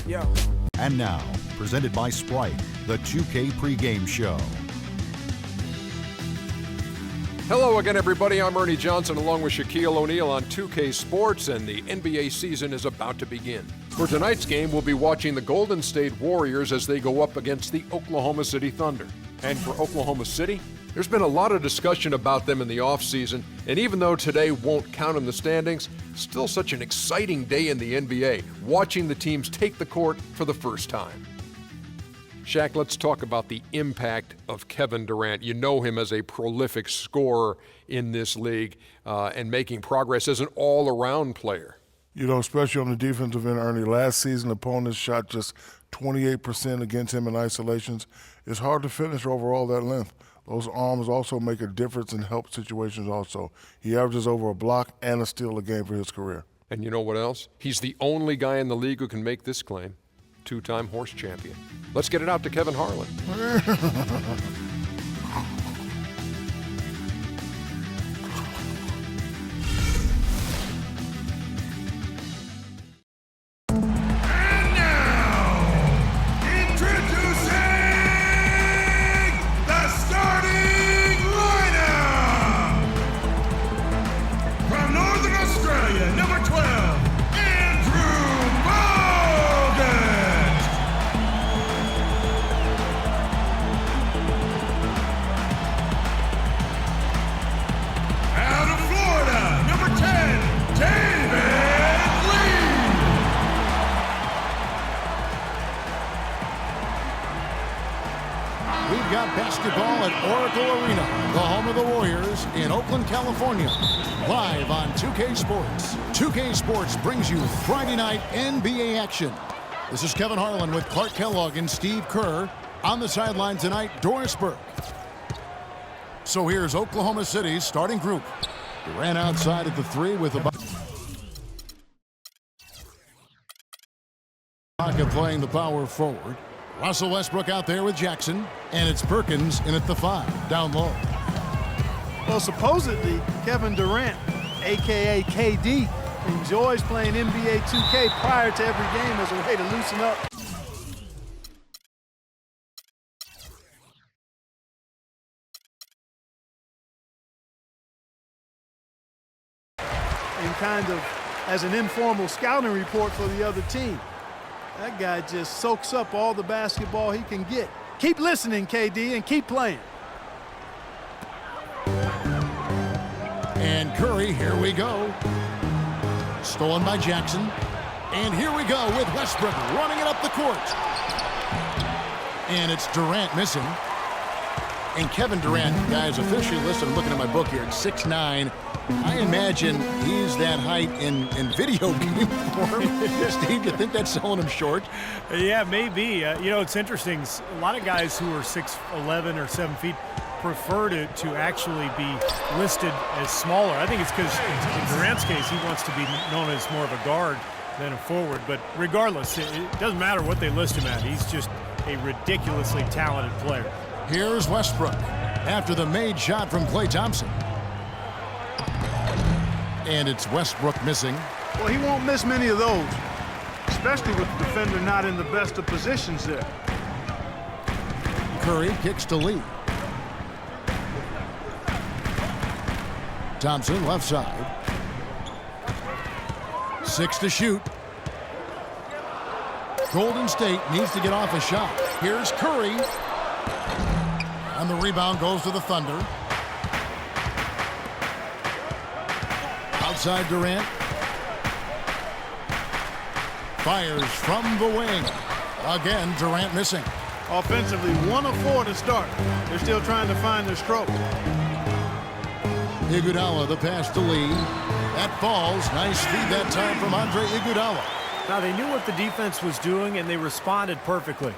Yeah. And now, presented by Sprite, the 2K pregame show. Hello again, everybody. I'm Ernie Johnson along with Shaquille O'Neal on 2K Sports, and the NBA season is about to begin. For tonight's game, we'll be watching the Golden State Warriors as they go up against the Oklahoma City Thunder. And for Oklahoma City, there's been a lot of discussion about them in the offseason, and even though today won't count in the standings, still such an exciting day in the NBA, watching the teams take the court for the first time. Shaq, let's talk about the impact of Kevin Durant. You know him as a prolific scorer in this league and making progress as an all-around player. You know, especially on the defensive end, Ernie, last season opponents shot just 28% against him in isolations. It's hard to finish over all that length. Those arms also make a difference in help situations also. He averages over a block and a steal a game for his career. And you know what else? He's the only guy in the league who can make this claim. Two-time horse champion. Let's get it out to Kevin Harlan. Basketball at Oracle Arena, the home of the Warriors in Oakland, California. Live on 2K Sports. 2K Sports brings you Friday night NBA action. This is Kevin Harlan with Clark Kellogg and Steve Kerr. On the sideline tonight, Doris Burke. So here's Oklahoma City's starting group. Durant outside at the three with the pocket playing the power forward. Russell Westbrook out there with Jackson, and it's Perkins in at the 5, down low. Well, supposedly, Kevin Durant, a.k.a. KD, enjoys playing NBA 2K prior to every game as a way to loosen up. And kind of as an informal scouting report for the other team. That guy just soaks up all the basketball he can get. Keep listening, KD, and keep playing. And Curry, here we go. Stolen by Jackson. And here we go with Westbrook running it up the court. And it's Durant missing. And Kevin Durant, guys, officially listed, I'm looking at my book here, at 6'9". I imagine he's that height in video game form. Steve, you think that's selling him short? Yeah, maybe. You know, it's interesting. A lot of guys who are 6'11" or 7 feet prefer to actually be listed as smaller. I think it's because in Durant's case, he wants to be known as more of a guard than a forward. But regardless, it doesn't matter what they list him at. He's just a ridiculously talented player. Here's Westbrook after the made shot from Klay Thompson. And it's Westbrook missing. Well, he won't miss many of those, especially with the defender not in the best of positions there. Curry kicks to Lee. Thompson left side. 6 to shoot. Golden State needs to get off a shot. Here's Curry. And the rebound goes to the Thunder. Outside Durant. Fires from the wing. Again, Durant missing. Offensively, 1 of 4 to start. They're still trying to find their stroke. Iguodala, the pass to Lee. That falls. Nice feed that time from Andre Iguodala. Now, they knew what the defense was doing, and they responded perfectly.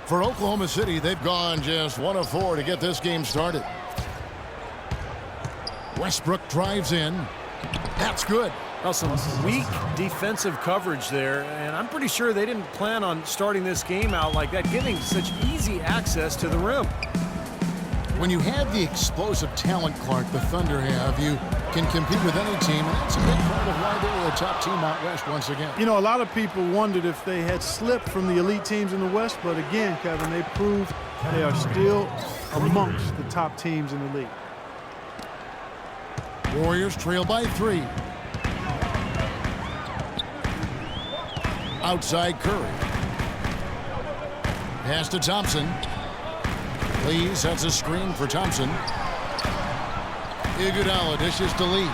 For Oklahoma City, they've gone just 1 of 4 to get this game started. Westbrook drives in. That's good. Well, some weak defensive coverage there, and I'm pretty sure they didn't plan on starting this game out like that, giving such easy access to the rim. When you have the explosive talent, Clark, the Thunder have, you can compete with any team, and that's a big part of why they're a top team out west once again. You know, a lot of people wondered if they had slipped from the elite teams in the West, but again, Kevin, they proved they are still amongst the top teams in the league. Warriors trail by 3. Outside Curry. Pass to Thompson. Lee sets a screen for Thompson. Iguodala dishes to Lee.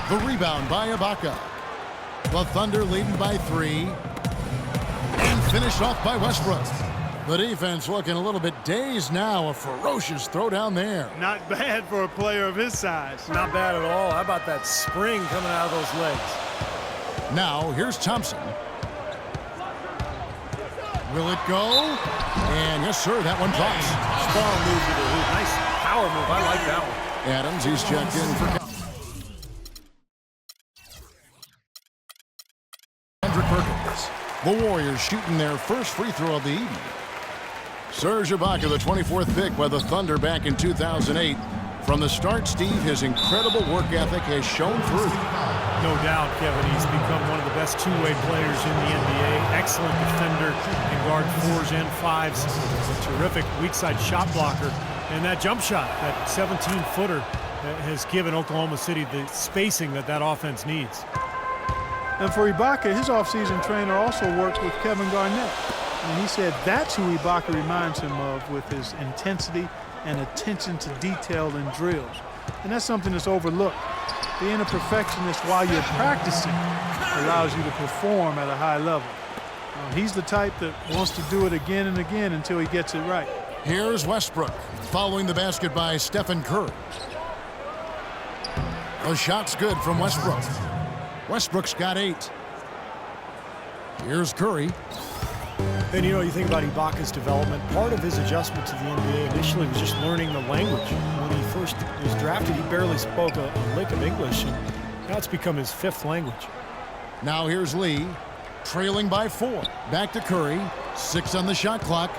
The rebound by Ibaka. The Thunder leading by 3. And finished off by Westbrook. The defense looking a little bit dazed now. A ferocious throw down there. Not bad for a player of his size. Not bad at all. How about that spring coming out of those legs? Now, here's Thompson. Will it go? And yes, sir, that one drops. Strong move to the hoop. Nice power move. I like that one. Adams, he's checked in for Kendrick Perkins. The Warriors shooting their first free throw of the evening. Serge Ibaka, the 24th pick by the Thunder back in 2008. From the start, Steve, his incredible work ethic has shown through. No doubt, Kevin. He's become one of the best two-way players in the NBA. Excellent defender and guard 4s and 5s. A terrific weak side shot blocker. And that jump shot, that 17-footer, has given Oklahoma City the spacing that offense needs. And for Ibaka, his offseason trainer also worked with Kevin Garnett. And he said that's who Ibaka reminds him of with his intensity and attention to detail in drills. And that's something that's overlooked. Being a perfectionist while you're practicing allows you to perform at a high level. He's the type that wants to do it again and again until he gets it right. Here's Westbrook following the basket by Stephen Curry. The shot's good from Westbrook. Westbrook's got 8. Here's Curry. And you know, you think about Ibaka's development, part of his adjustment to the NBA initially was just learning the language. When he first was drafted, he barely spoke a lick of English, and now it's become his 5th language. Now here's Lee, trailing by 4. Back to Curry, 6 on the shot clock.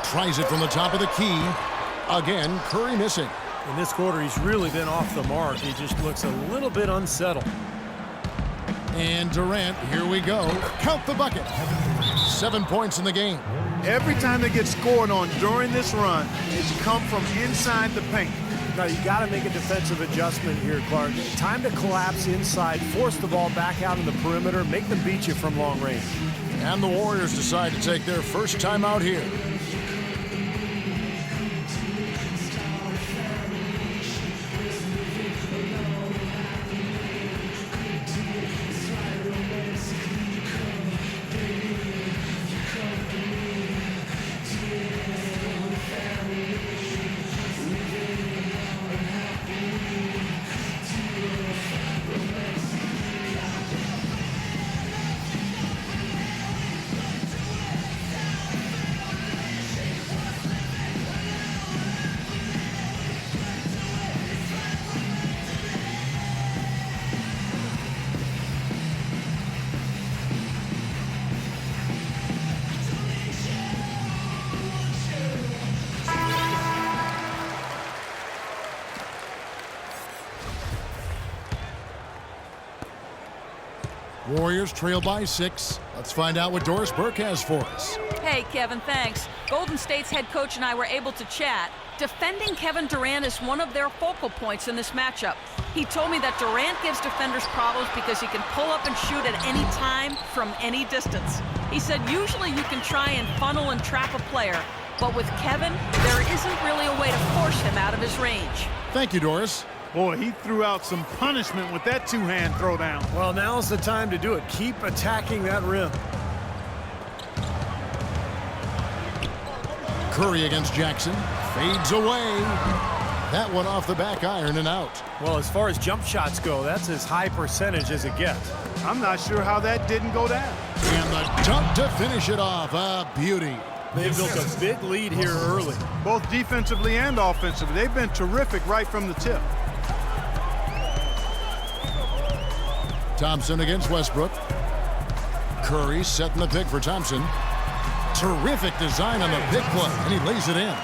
Tries it from the top of the key. Again, Curry missing. In this quarter, he's really been off the mark. He just looks a little bit unsettled. And Durant, here we go. Count the bucket. 7 points in the game. Every time they get scored on during this run, it's come from inside the paint. Now, you got to make a defensive adjustment here, Clark. Time to collapse inside, force the ball back out in the perimeter, make them beat you from long range. And the Warriors decide to take their first time out here. Warriors trail by 6. Let's find out what Doris Burke has for us. Hey, Kevin, thanks. Golden State's head coach and I were able to chat. Defending Kevin Durant is one of their focal points in this matchup. He told me that Durant gives defenders problems because he can pull up and shoot at any time from any distance. He said usually you can try and funnel and trap a player, but with Kevin, there isn't really a way to force him out of his range. Thank you, Doris. Boy, he threw out some punishment with that two-hand throwdown. Well, now's the time to do it. Keep attacking that rim. Curry against Jackson. Fades away. That one off the back iron and out. Well, as far as jump shots go, that's as high percentage as it gets. I'm not sure how that didn't go down. And the dunk to finish it off. A beauty. They've built a big lead here early. Both defensively and offensively. They've been terrific right from the tip. Thompson against Westbrook. Curry setting the pick for Thompson. Terrific design on the big play, and he lays it in.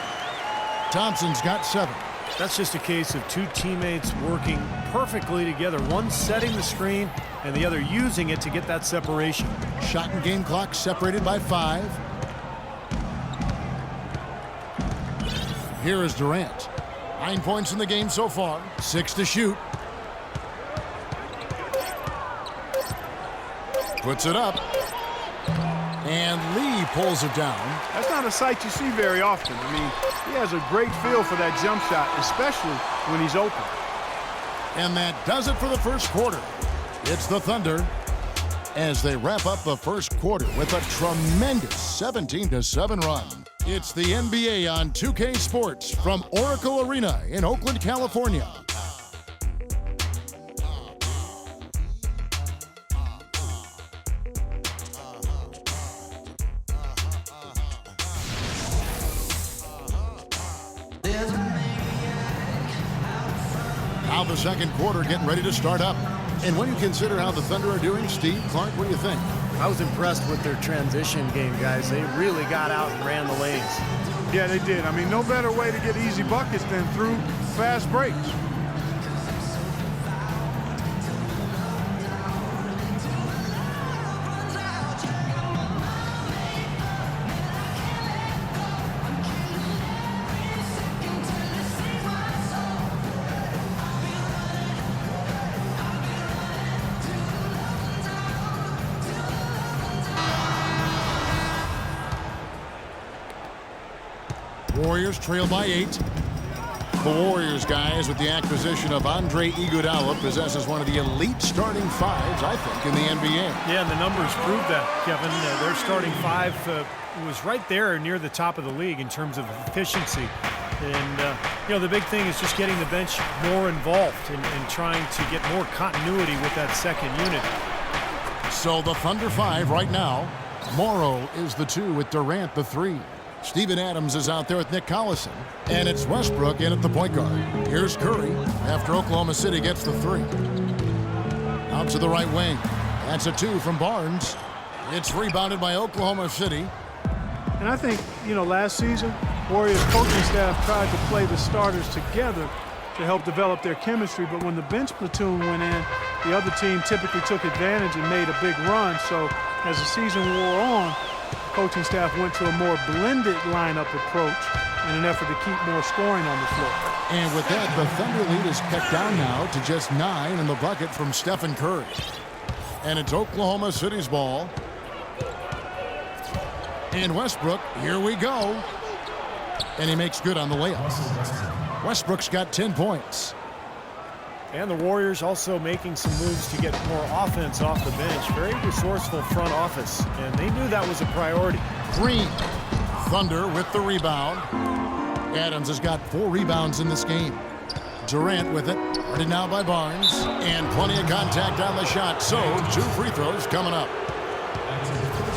Thompson's got 7. That's just a case of two teammates working perfectly together. One setting the screen and the other using it to get that separation. Shot and game clock separated by 5. Here is Durant. 9 points in the game so far. 6 to shoot. Puts it up. And Lee pulls it down. That's not a sight you see very often. I mean, he has a great feel for that jump shot, especially when he's open. And that does it for the first quarter. It's the Thunder as they wrap up the first quarter with a tremendous 17-7 run. It's the NBA on 2K Sports from Oracle Arena in Oakland, California. Now the second quarter getting ready to start up. And when you consider how the Thunder are doing, Steve, Clark, what do you think? I was impressed with their transition game, guys. They really got out and ran the lanes. Yeah, they did. I mean, no better way to get easy buckets than through fast breaks. Warriors trail by 8. The Warriors, guys, with the acquisition of Andre Iguodala, possesses one of the elite starting 5s, I think, in the NBA. Yeah, and the numbers prove that, Kevin. Their starting 5 was right there near the top of the league in terms of efficiency. And, you know, the big thing is just getting the bench more involved and trying to get more continuity with that second unit. So the Thunder 5 right now. Morrow is the 2 with Durant the 3. Steven Adams is out there with Nick Collison. And it's Westbrook in at the point guard. Here's Curry after Oklahoma City gets the 3. Out to the right wing. That's a 2 from Barnes. It's rebounded by Oklahoma City. And I think, you know, last season, Warriors coaching staff tried to play the starters together to help develop their chemistry. But when the bench platoon went in, the other team typically took advantage and made a big run. So as the season wore on, coaching staff went to a more blended lineup approach in an effort to keep more scoring on the floor. And with that, the Thunder lead is cut down now to just 9 in the bucket from Stephen Curry. And it's Oklahoma City's ball. And Westbrook, here we go. And he makes good on the layup. Westbrook's got 10 points. And the Warriors also making some moves to get more offense off the bench. Very resourceful front office, and they knew that was a priority. Green. Thunder with the rebound. Adams has got 4 rebounds in this game. Durant with it. Guarded now by Barnes. And plenty of contact on the shot. So 2 free throws coming up.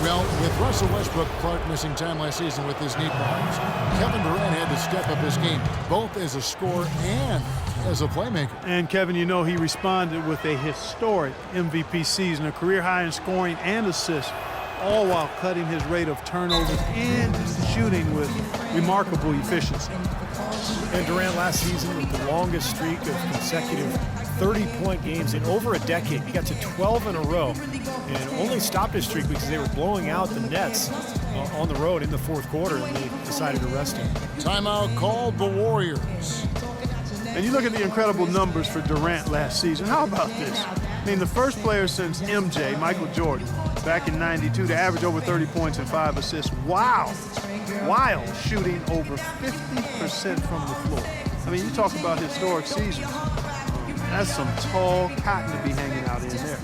Well, with Russell Westbrook, Clark missing time last season with his knee problems, Kevin Durant had to step up his game, both as a scorer and as a playmaker. And Kevin, you know, he responded with a historic MVP season, a career high in scoring and assists, all while cutting his rate of turnovers and shooting with remarkable efficiency. And Durant last season with the longest streak of consecutive 30-point games in over a decade. He got to 12 in a row and only stopped his streak because they were blowing out the Nets on the road in the fourth quarter, and they decided to rest him. Timeout called the Warriors. And you look at the incredible numbers for Durant last season. How about this? I mean, the first player since MJ, Michael Jordan, back in '92 to average over 30 points and 5 assists. Wow. While shooting over 50% from the floor. I mean, you talk about historic seasons. That's some tall cotton to be hanging out in there.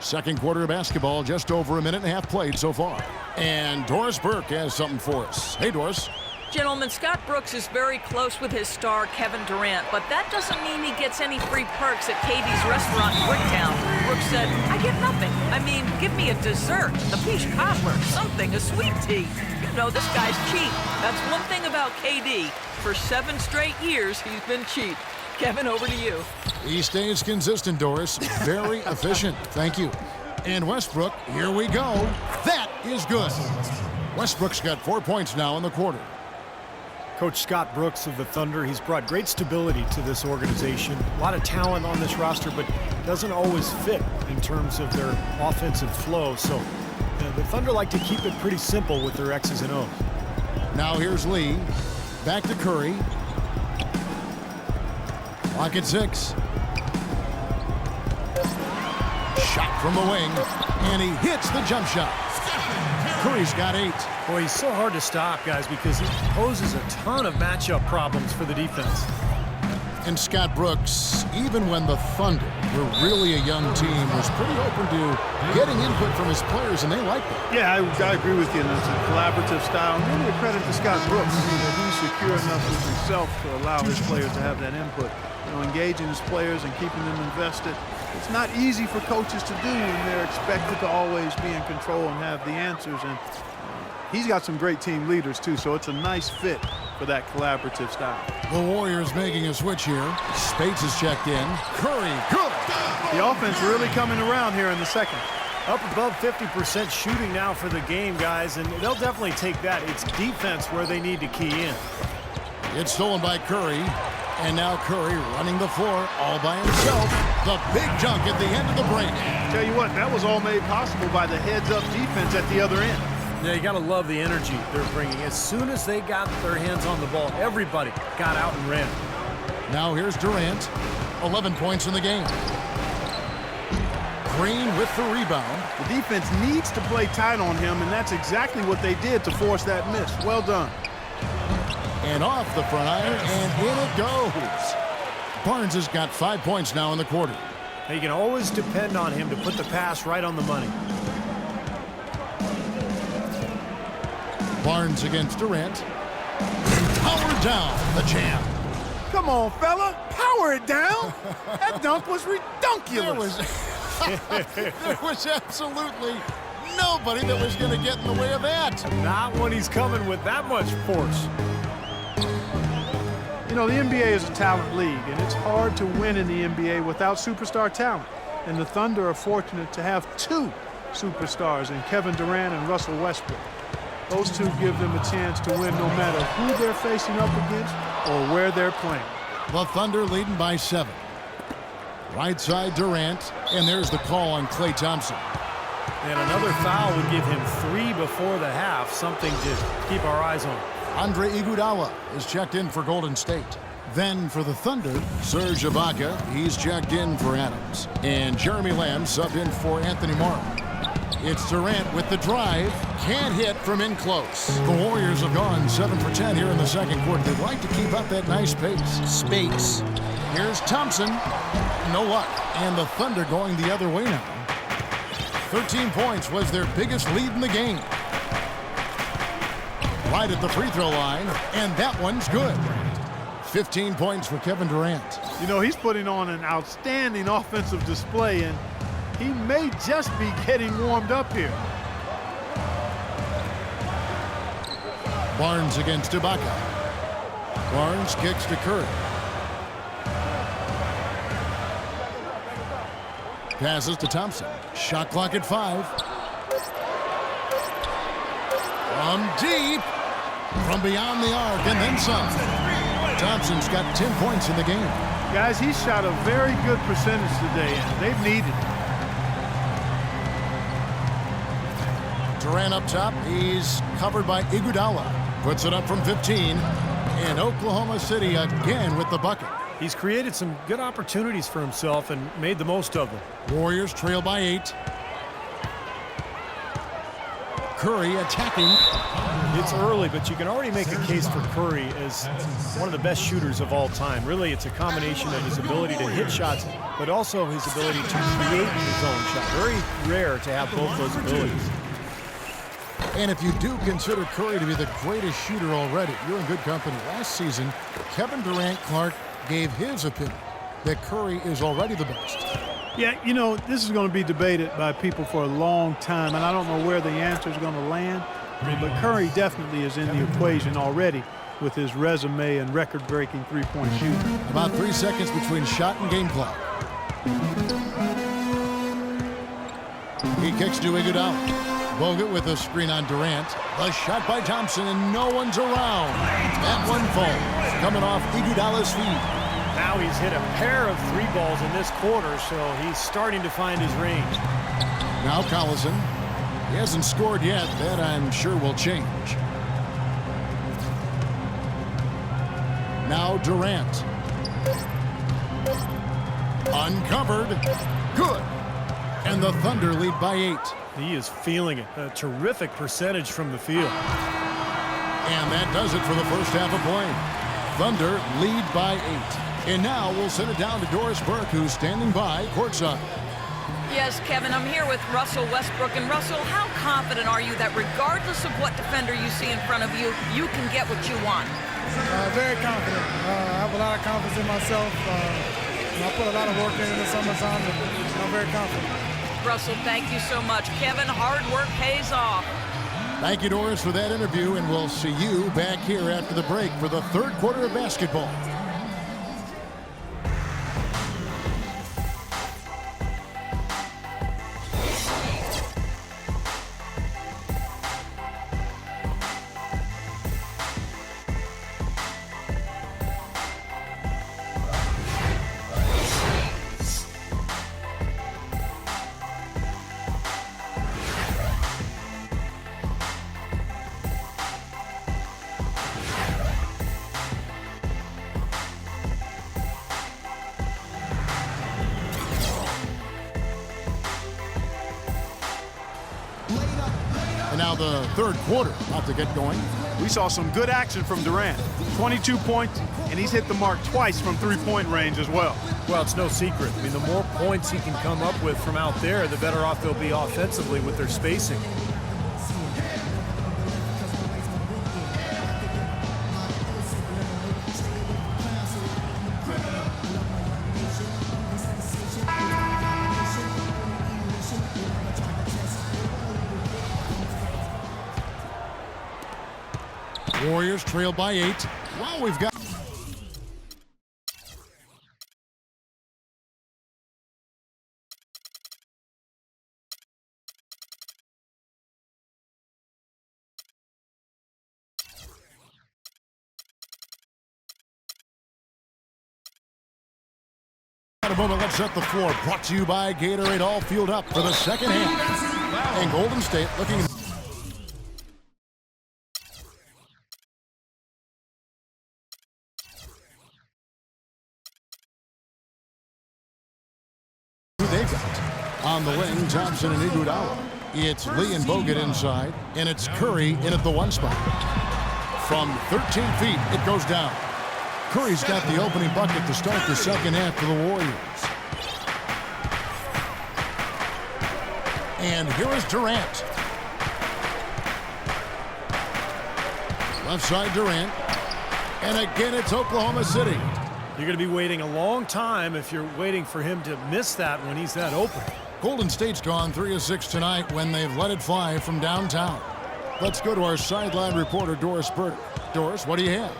Second quarter of basketball, just over a minute and a half played so far. And Doris Burke has something for us. Hey, Doris. Gentlemen, Scott Brooks is very close with his star, Kevin Durant, but that doesn't mean he gets any free perks at KD's restaurant in Bricktown. Brooks said, I get nothing. I mean, give me a dessert, a peach cobbler, something, a sweet tea. You know, this guy's cheap. That's one thing about KD. For 7 straight years, he's been cheap. Kevin, over to you. He stays consistent, Doris. Very efficient. Thank you. And Westbrook, here we go. That is good. Westbrook's got 4 points now in the quarter. Coach Scott Brooks of the Thunder, he's brought great stability to this organization. A lot of talent on this roster, but doesn't always fit in terms of their offensive flow. So the Thunder like to keep it pretty simple with their X's and O's. Now here's Lee. Back to Curry. Clock at 6. Shot from the wing, and he hits the jump shot. Curry's got 8. Boy, he's so hard to stop, guys, because he poses a ton of matchup problems for the defense. And Scott Brooks, even when the Thunder were really a young team, was pretty open to getting input from his players, and they liked it. Yeah, I agree with you. And it's a collaborative style. And really a credit to Scott Brooks. He's secure enough with himself to allow his players to have that input. You know, engaging his players and keeping them invested. It's not easy for coaches to do when they're expected to always be in control and have the answers. And he's got some great team leaders, too, so it's a nice fit for that collaborative style. The Warriors making a switch here. Speights is checked in. Curry, good. The offense really coming around here in the second. Up above 50% shooting now for the game, guys, and they'll definitely take that. It's defense where they need to key in. It's stolen by Curry. And now Curry running the floor all by himself. The big junk at the end of the break. Tell you what, that was all made possible by the heads-up defense at the other end. Yeah, you got to love the energy they're bringing. As soon as they got their hands on the ball, everybody got out and ran. Now here's Durant. 11 points in the game. Green with the rebound. The defense needs to play tight on him, and that's exactly what they did to force that miss. Well done. And off the front iron, and in it goes. Barnes has got 5 points now in the quarter. You can always depend on him to put the pass right on the money. Barnes against Durant. Powered down the jam. Come on, fella. Power it down. That dunk was redunculous. There was absolutely nobody that was going to get in the way of that. Not when he's coming with that much force. You know, the NBA is a talent league, and it's hard to win in the NBA without superstar talent. And the Thunder are fortunate to have 2 superstars in Kevin Durant and Russell Westbrook. Those 2 give them a chance to win no matter who they're facing up against or where they're playing. The Thunder leading by 7. Right side Durant, and there's the call on Klay Thompson. And another foul would give him 3 before the half, something to keep our eyes on. Andre Iguodala is checked in for Golden State. Then for the Thunder, Serge Ibaka, he's checked in for Adams. And Jeremy Lamb subbed in for Anthony Morrow. It's Durant with the drive. Can't hit from in close. The Warriors have gone 7 for 10 here in the second quarter. They'd like to keep up that nice pace. Speights. Here's Thompson. No luck. And the Thunder going the other way now. 13 points was their biggest lead in the game. Right at the free throw line, and that one's good. 15 points for Kevin Durant. You know, he's putting on an outstanding offensive display, and he may just be getting warmed up here. Barnes against Ibaka. Barnes kicks to Curry. Passes to Thompson. Shot clock at 5. From deep. From beyond the arc and then some. Thompson's got 10 points in the game. Guys, he shot a very good percentage today, and they've needed it. Durant up top. He's covered by Iguodala. Puts it up from 15. And Oklahoma City again with the bucket. He's created some good opportunities for himself and made the most of them. Warriors trail by 8. Curry attacking. It's early, but you can already make a case for Curry as one of the best shooters of all time. Really, it's a combination of his ability to hit shots, but also his ability to create his own shot. Very rare to have both those abilities. And if you do consider Curry to be the greatest shooter already, you're in good company. Last season, Kevin Durant Clark gave his opinion that Curry is already the best. Yeah, you know, this is going to be debated by people for a long time, and I don't know where the answer is going to land. But Curry definitely is in the equation already with his resume and record-breaking three-point shooting. About 3 seconds between shot and game clock. He kicks to Iguodala. Bogut with a screen on Durant. The shot by Thompson, and no one's around. That one falls, coming off Iguodala's feet. Now he's hit a pair of three balls in this quarter, so he's starting to find his range. Now Collison. He hasn't scored yet. That, I'm sure, will change. Now Durant. Uncovered. Good. And the Thunder lead by 8. He is feeling it. A terrific percentage from the field. And that does it for the first half of play. Thunder lead by 8. And now we'll send it down to Doris Burke, who's standing by courtside. Yes, Kevin, I'm here with Russell Westbrook. And Russell, how confident are you that regardless of what defender you see in front of you, you can get what you want? Very confident. I have a lot of confidence in myself. I put a lot of work in the summertime, and I'm very confident. Russell, thank you so much. Kevin, hard work pays off. Thank you, Doris, for that interview, and we'll see you back here after the break for the third quarter of basketball. And now the third quarter about to get going. We saw some good action from Durant. 22 points, and he's hit the mark twice from three-point range as well. Well, it's no secret. I mean, the more points he can come up with from out there, the better off they'll be offensively with their spacing. Warriors trail by 8. Well, we've got... In a moment, let's set the floor. Brought to you by Gatorade, all fueled up for the second half. And Golden State looking... On the wing, Thompson and Iguodala. It's Lee and Bogut inside, and it's Curry in at the one spot. From 13 feet, it goes down. Curry's got the opening bucket to start the second half for the Warriors. And here is Durant. Left side Durant. And again, it's Oklahoma City. You're going to be waiting a long time if you're waiting for him to miss that when he's that open. Golden State's gone 3 of 6 tonight when they've let it fly from downtown. Let's go to our sideline reporter, Doris Burke. Doris, what do you have?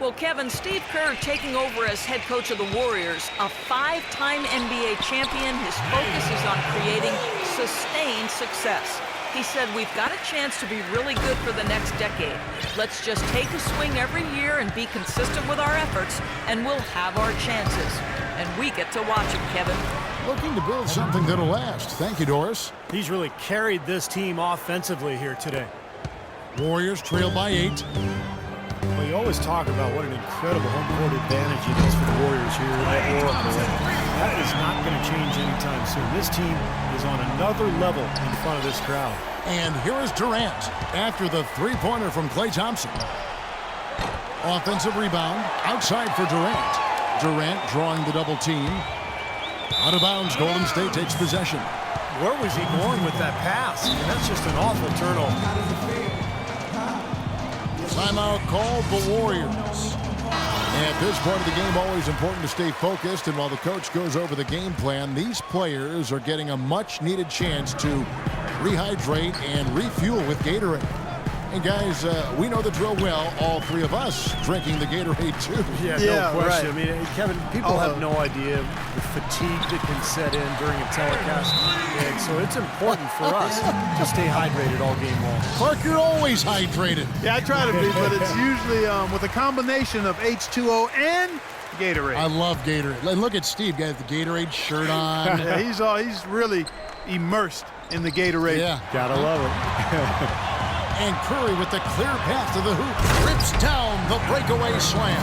Well, Kevin, Steve Kerr taking over as head coach of the Warriors, a 5-time NBA champion. His focus is on creating sustained success. He said, we've got a chance to be really good for the next decade. Let's just take a swing every year and be consistent with our efforts, and we'll have our chances. And we get to watch him, Kevin. Looking to build something that'll last. Thank you, Doris. He's really carried this team offensively here today. Warriors trail by 8. Well, you always talk about what an incredible home court advantage it is for the Warriors here at Oracle. That is not going to change anytime soon. This team is on another level in front of this crowd. And here is Durant after the three-pointer from Klay Thompson. Offensive rebound outside for Durant. Durant drawing the double team. Out of bounds, Golden State takes possession. Where was he going with that pass? And that's just an awful turnover. Timeout called the Warriors. At this part of the game, always important to stay focused. And while the coach goes over the game plan, these players are getting a much-needed chance to rehydrate and refuel with Gatorade. And guys, we know the drill well, all three of us drinking the Gatorade too. Yeah, no question. Right. I mean, Kevin, people have no idea the fatigue that can set in during a telecast. And so it's important for us to stay hydrated all game long. Clark, you're always hydrated. Yeah, I try to be, but it's usually with a combination of H2O and Gatorade. I love Gatorade. Look at Steve, got the Gatorade shirt on. Yeah, he's really immersed in the Gatorade. Yeah. Gotta love it. And Curry with the clear path to the hoop. Rips down the breakaway slam.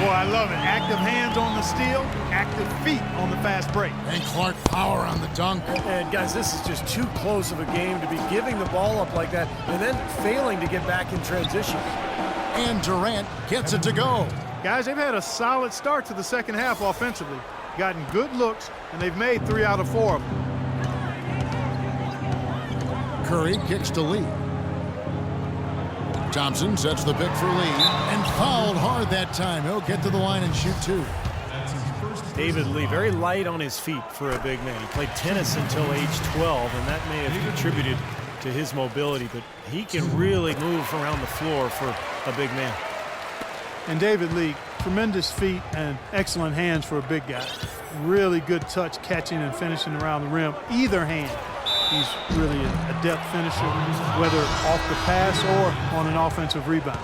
Boy, I love it. Active hands on the steal, active feet on the fast break. And Clark power on the dunk. And guys, this is just too close of a game to be giving the ball up like that and then failing to get back in transition. And Durant gets it to go. Guys, they've had a solid start to the second half offensively. Gotten good looks, and they've made 3 out of 4 of them. Curry kicks to Lee. Thompson sets the pick for Lee and fouled hard that time. He'll get to the line and shoot 2. David Lee, very light on his feet for a big man. He played tennis until age 12, and that may have contributed to his mobility, but he can really move around the floor for a big man. And David Lee, tremendous feet and excellent hands for a big guy. Really good touch, catching and finishing around the rim. Either hand. He's really a depth finisher, whether off the pass or on an offensive rebound.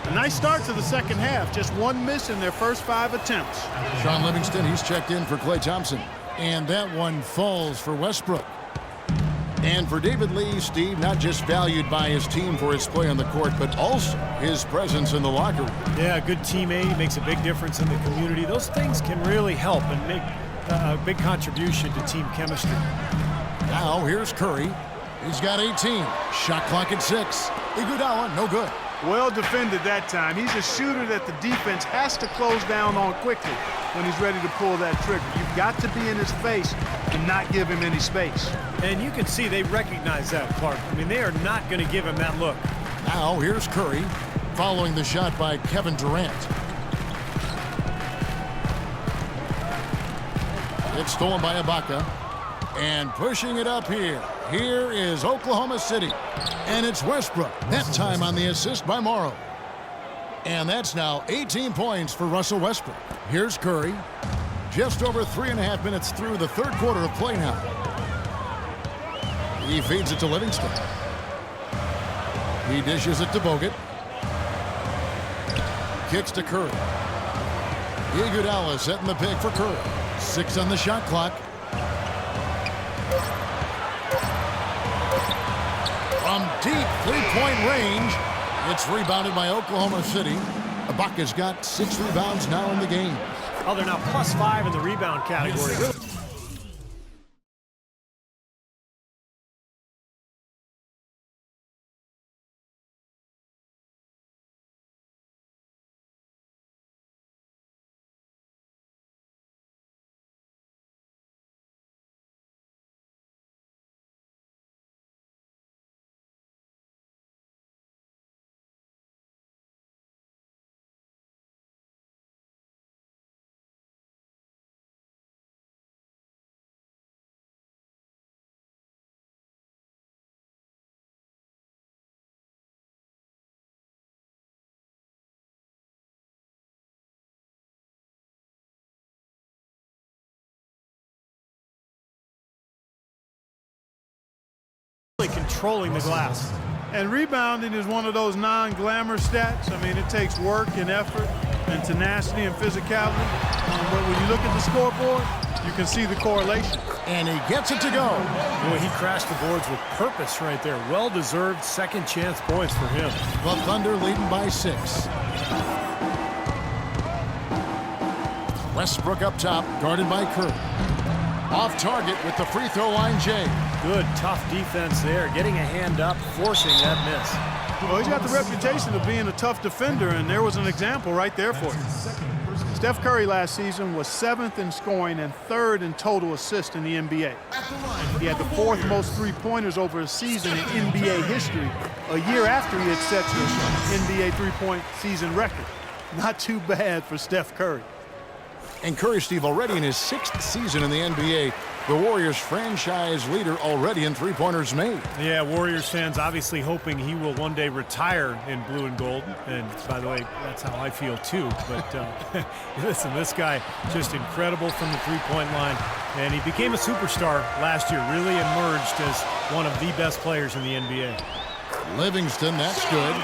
A nice start to the second half. Just 1 miss in their first 5 attempts. Sean Livingston, he's checked in for Klay Thompson. And that one falls for Westbrook. And for David Lee, Steve, not just valued by his team for his play on the court, but also his presence in the locker room. Yeah, a good teammate, makes a big difference in the community. Those things can really help and make a big contribution to team chemistry. Now here's Curry. He's got 18. Shot clock at 6. Iguodala, no good. Well defended that time. He's a shooter that the defense has to close down on quickly when he's ready to pull that trigger. You've got to be in his face and not give him any space. And you can see they recognize that, Clark. I mean, they are not going to give him that look. Now here's Curry following the shot by Kevin Durant. It's stolen by Ibaka. And pushing it up here. Here is Oklahoma City. And it's Westbrook. That time on the assist by Morrow. And that's now 18 points for Russell Westbrook. Here's Curry. Just over 3.5 minutes through the third quarter of play now. He feeds it to Livingston. He dishes it to Bogut. Kicks to Curry. Iguodala setting the pick for Curry. 6 on the shot clock. From deep three-point range, it's rebounded by Oklahoma City. Ibaka's got 6 rebounds now in the game. Oh, they're now +5 in the rebound category. Controlling the glass. And rebounding is one of those non-glamour stats. I mean, it takes work and effort and tenacity and physicality. But when you look at the scoreboard, you can see the correlation. And he gets it to go. Boy, he crashed the boards with purpose right there. Well-deserved second chance points for him. The Thunder leading by 6. Westbrook up top, guarded by Curry. Off target with the free throw line, Jay. Good, tough defense there. Getting a hand up, forcing that miss. Well, he's got the reputation of being a tough defender, and there was an example right there for you. Steph Curry last season was 7th in scoring and 3rd in total assists in the NBA. He had the 4th most three-pointers over a season in NBA history, a year after he had set the NBA three-point season record. Not too bad for Steph Curry. And Curry, Steve, already in his 6th season in the NBA, the Warriors franchise leader already in three-pointers made. Yeah, Warriors fans obviously hoping he will one day retire in blue and gold. And by the way, that's how I feel too. But listen, this guy just incredible from the three-point line. And he became a superstar last year, really emerged as one of the best players in the NBA. Livingston, that's good.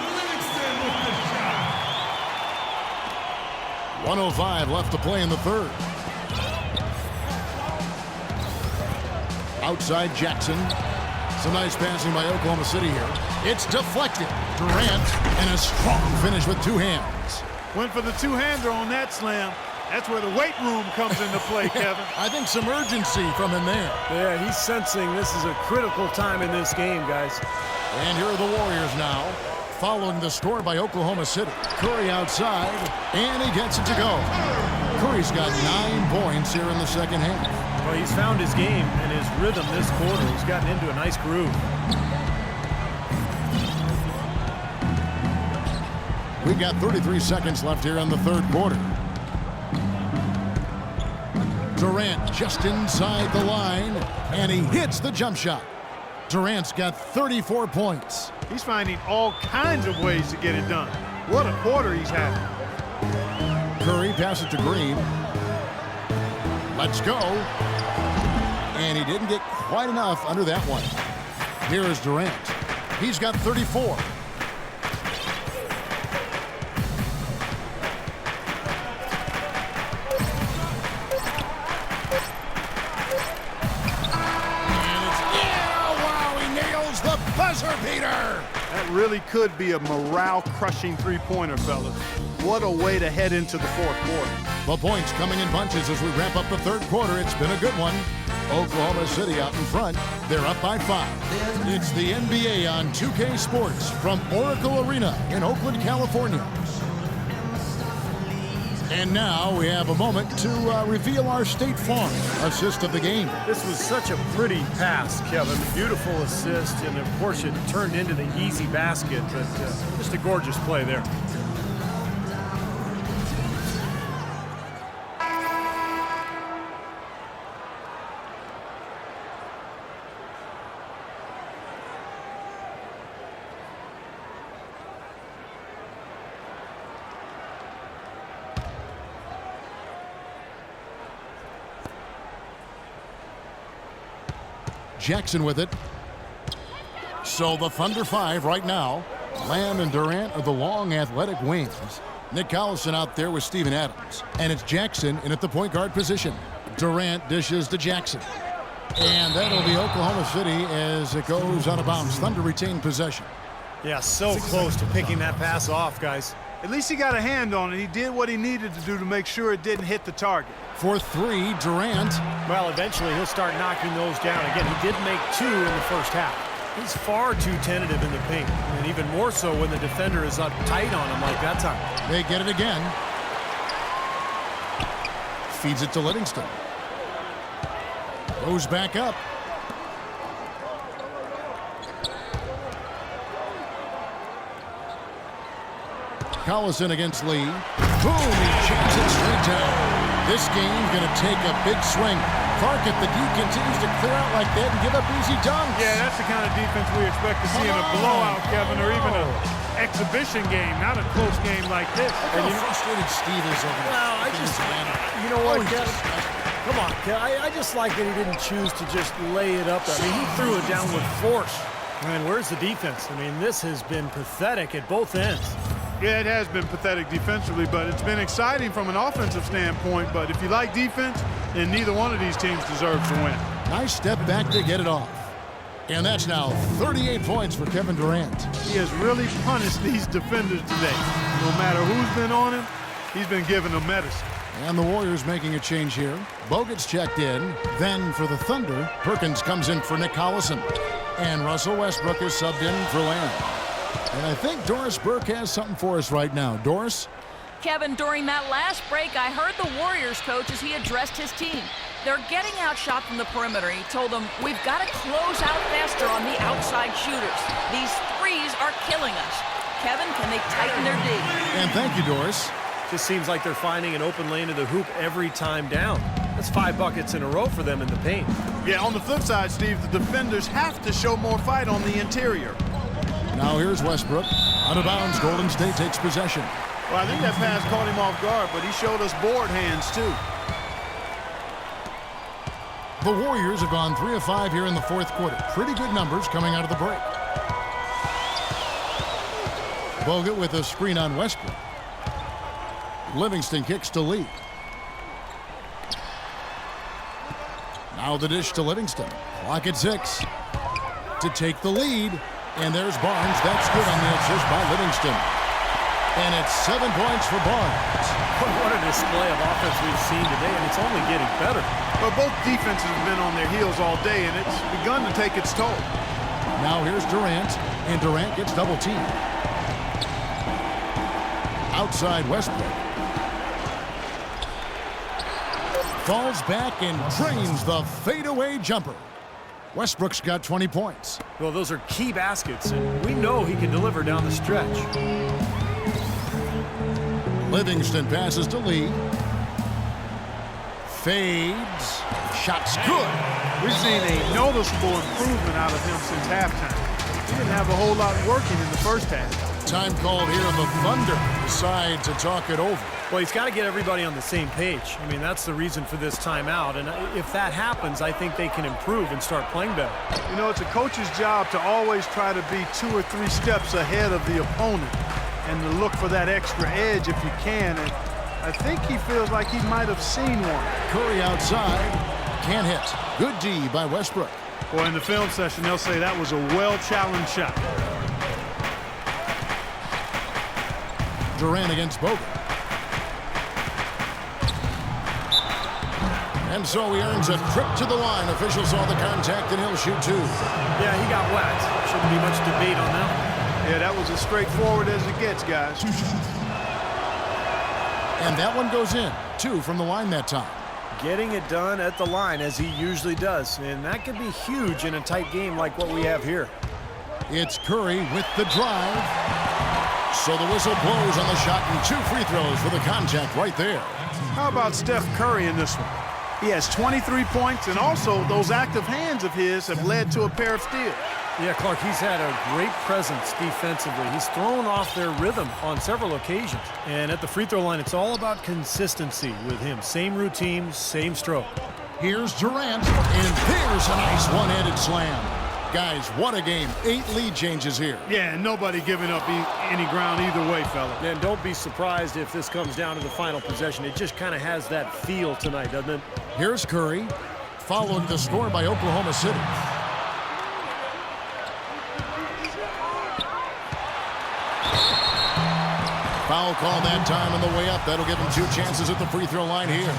1:05 left to play in the third. Outside Jackson. Some nice passing by Oklahoma City here. It's deflected. Durant, and a strong finish with two hands. Went for the two-hander on that slam. That's where the weight room comes into play, Kevin. I think some urgency from him there. Yeah, he's sensing this is a critical time in this game, guys. And here are the Warriors now, following the score by Oklahoma City. Curry outside, and he gets it to go. Curry's got 9 points here in the second half. Well, he's found his game and his rhythm this quarter. He's gotten into a nice groove. We've got 33 seconds left here in the third quarter. Durant just inside the line, and he hits the jump shot. Durant's got 34 points. He's finding all kinds of ways to get it done. What a quarter he's having. Curry passes to Green. Let's go. And he didn't get quite enough under that one. Here is Durant. He's got 34. That really could be a morale-crushing three-pointer, fellas. What a way to head into the fourth quarter. The points coming in bunches as we wrap up the third quarter. It's been a good one. Oklahoma City out in front. They're up by 5. It's the NBA on 2K Sports from Oracle Arena in Oakland, California. And now we have a moment to reveal our State Farm assist of the game. This was such a pretty pass, Kevin. Beautiful assist, and of course it turned into the easy basket, but just a gorgeous play there. Jackson with it. So the Thunder 5 right now. Lamb and Durant are the long athletic wings. Nick Collison out there with Steven Adams. And it's Jackson in at the point guard position. Durant dishes to Jackson. And that'll be Oklahoma City as it goes out of bounds. Thunder retain possession. Yeah, so close to picking that pass off, guys. At least he got a hand on it. He did what he needed to do to make sure it didn't hit the target. For 3, Durant. Well, eventually he'll start knocking those down. Again, he did make 2 in the first half. He's far too tentative in the paint, and even more so when the defender is up tight on him like that time. They get it again. Feeds it to Livingston. Goes back up. Collison against Lee. Boom, he jams it straight down. This game's going to take a big swing. Clark, if the D continues to clear out like that and give up easy dunks. Yeah, that's the kind of defense we expect to see in a blowout, Kevin, or even an exhibition game, not a close game like this. And how frustrated Steve is over that. Well, you know what, Kevin? Come on, Kevin. I just like that he didn't choose to just lay it up. I mean, he threw it down with force. Man, where's the defense? I mean, this has been pathetic at both ends. Yeah, it has been pathetic defensively, but it's been exciting from an offensive standpoint. But if you like defense, then neither one of these teams deserves to win. Nice step back to get it off. And that's now 38 points for Kevin Durant. He has really punished these defenders today. No matter who's been on him, he's been giving them medicine. And the Warriors making a change here. Bogut's checked in. Then for the Thunder, Perkins comes in for Nick Collison. And Russell Westbrook is subbed in for Lamb. And I think Doris Burke has something for us right now. Doris? Kevin, during that last break, I heard the Warriors coach as he addressed his team. They're getting outshot from the perimeter. He told them, we've got to close out faster on the outside shooters. These threes are killing us. Kevin, can they tighten their D? And thank you, Doris. Just seems like they're finding an open lane to the hoop every time down. That's 5 buckets in a row for them in the paint. Yeah, on the flip side, Steve, the defenders have to show more fight on the interior. Now here's Westbrook. Out of bounds, Golden State takes possession. Well, I think that pass caught him off guard, but he showed us board hands, too. The Warriors have gone 3 of 5 here in the fourth quarter. Pretty good numbers coming out of the break. Bogut with a screen on Westbrook. Livingston kicks to Lee. Now the dish to Livingston. Clock at 6. To take the lead. And there's Barnes. That's good on the assist by Livingston. And it's 7 points for Barnes. What a display of offense we've seen today, and it's only getting better. But both defenses have been on their heels all day, and it's begun to take its toll. Now here's Durant, and Durant gets double teamed. Outside Westbrook. Falls back and drains the fadeaway jumper. Westbrook's got 20 points. Well, those are key baskets, and we know he can deliver down the stretch. Livingston passes to Lee. Fades. Shot's good. We've seen a noticeable improvement out of him since halftime. He didn't have a whole lot working in the first half. Time called here. The Thunder decide to talk it over. Well, he's got to get everybody on the same page. I mean, that's the reason for this timeout. And if that happens, I think they can improve and start playing better. You know, it's a coach's job to always try to be 2 or 3 steps ahead of the opponent and to look for that extra edge if you can. And I think he feels like he might have seen one. Curry outside. Can't hit. Good D by Westbrook. Boy, in the film session, they'll say that was a well-challenged shot. Durant against Bogut. And so he earns a trip to the line. Officials saw the contact, and he'll shoot 2. Yeah, he got wet. Shouldn't be much debate on that one. Yeah, that was as straightforward as it gets, guys. And that one goes in. 2 from the line that time. Getting it done at the line as he usually does. And that could be huge in a tight game like what we have here. It's Curry with the drive. So the whistle blows on the shot, and 2 free throws for the contact right there. How about Steph Curry in this one? He has 23 points, and also those active hands of his have led to a pair of steals. Yeah, Clark, he's had a great presence defensively. He's thrown off their rhythm on several occasions. And at the free throw line, it's all about consistency with him. Same routine, same stroke. Here's Durant, and there's a nice one-handed slam. Guys, what a game. 8 lead changes here. Yeah, and nobody giving up any ground either way, fella. And don't be surprised if this comes down to the final possession. It just kind of has that feel tonight, doesn't it? Here's Curry, following the score by Oklahoma City. Foul call that time on the way up. That'll give him 2 chances at the free throw line here.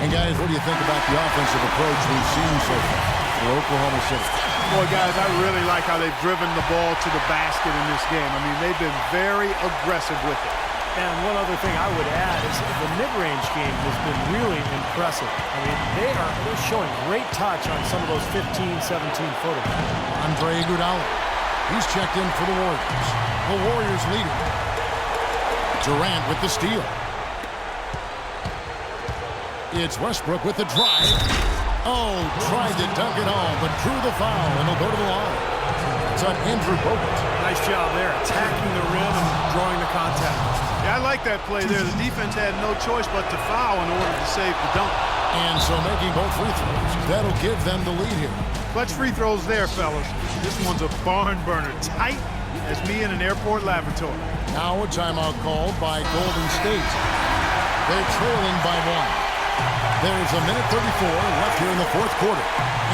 And guys, what do you think about the offensive approach we've seen so far for Oklahoma City? Boy, guys, I really like how they've driven the ball to the basket in this game. I mean, they've been very aggressive with it. And one other thing I would add is the mid-range game has been really impressive. I mean, they're showing great touch on some of those 15, 17-footers. Andre Iguodala, he's checked in for the Warriors. The Warriors leading. Durant with the steal. It's Westbrook with the drive. Oh, tried to dunk it home, but drew the foul, and he'll go to the line. It's on Andrew Bogut. Nice job there, attacking the rim and drawing the contact. Yeah, I like that play there. The defense had no choice but to foul in order to save the dunk. And so making both free throws, that'll give them the lead here. Clutch free throws there, fellas. This one's a barn burner, tight as me in an airport lavatory. Now a timeout called by Golden State. They're trailing by 1. There's a minute 34 left here in the fourth quarter.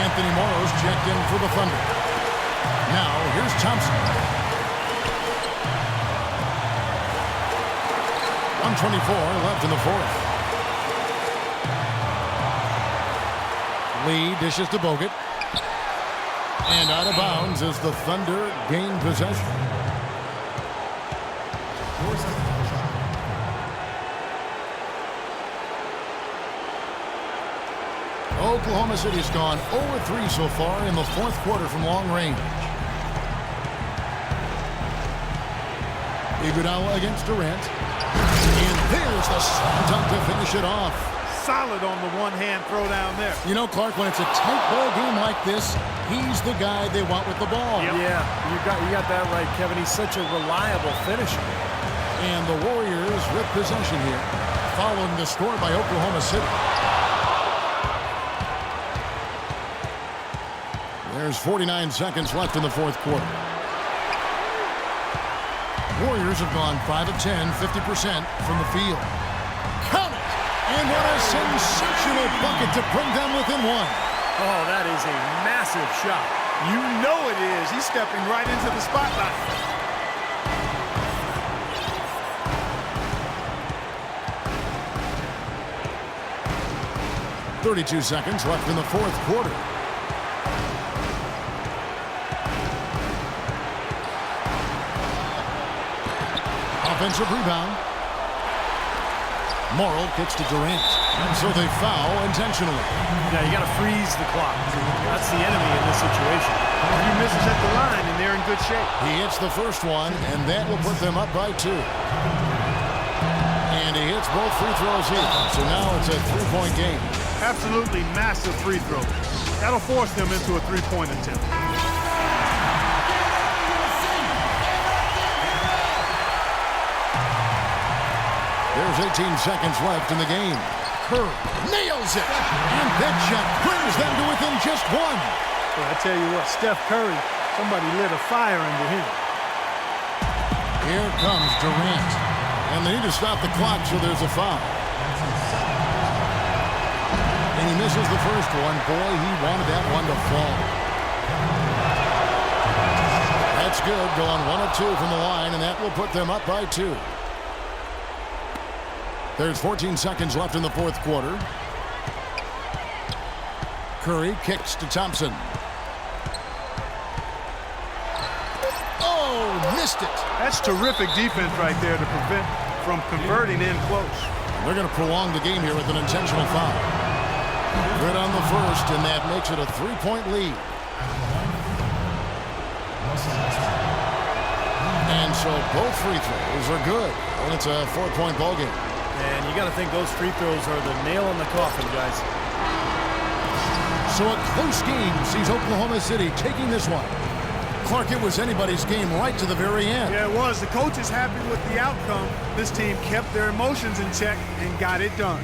Anthony Morrow's checked in for the Thunder. Now, here's Thompson. 1:24 left in the fourth. Lee dishes to Bogut. And out of bounds as the Thunder gain possession. Oklahoma City's gone 0-3 so far in the fourth quarter from long range. Iguodala against Durant. And there's the slam dunk to finish it off. Solid on the one-hand throw down there. You know, Clark, when it's a tight ball game like this, he's the guy they want with the ball. Yep. Yeah, you got that right, Kevin. He's such a reliable finisher. And the Warriors with possession here, following the score by Oklahoma City. There's 49 seconds left in the fourth quarter. Warriors have gone 5 of 10, 50% from the field. Count it! And what a sensational bucket to bring them within one. Oh, that is a massive shot. You know it is. He's stepping right into the spotlight. .32 seconds left in the fourth quarter. Offensive rebound. Morrow kicks to Durant. And so they foul intentionally. Yeah, you got to freeze the clock. That's the enemy in this situation. If he misses at the line, and they're in good shape. He hits the first one, and that will put them up by 2. And he hits both free throws here. So now it's a three-point game. Absolutely massive free throw. That'll force them into a three-point attempt. There's 18 seconds left in the game. Curry nails it. And that shot brings them to within just one. Well, I tell you what, Steph Curry, somebody lit a fire under him. Here comes Durant. And they need to stop the clock, so there's a foul. And he misses the first one. Boy, he wanted that one to fall. That's good, going 1 of 2 from the line, and that will put them up by 2. There's 14 seconds left in the fourth quarter. Curry kicks to Thompson. Oh, missed it. That's terrific defense right there to prevent from converting in close. They're going to prolong the game here with an intentional foul. Good on the first, and that makes it a three-point lead. And so both free throws are good, and it's a 4-point ball game. And you got to think those free throws are the nail in the coffin, guys. So a close game sees Oklahoma City taking this one. Clark, it was anybody's game right to the very end. Yeah, it was. The coach is happy with the outcome. This team kept their emotions in check and got it done.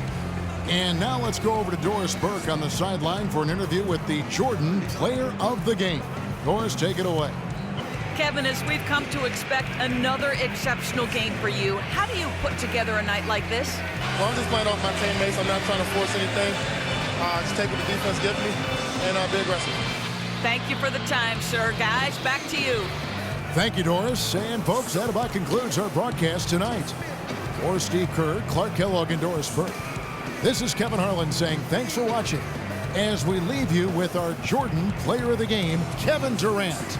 And now let's go over to Doris Burke on the sideline for an interview with the Jordan Player of the Game. Doris, take it away. Kevin, as we've come to expect another exceptional game for you, how do you put together a night like this? Well, I'm just playing off my teammates. I'm not trying to force anything. Just take what the defense gives me and be aggressive. Thank you for the time, sir. Guys, back to you. Thank you, Doris. And, folks, that about concludes our broadcast tonight. For Steve Kerr, Clark Kellogg, and Doris Burke, this is Kevin Harlan saying thanks for watching as we leave you with our Jordan Player of the Game, Kevin Durant.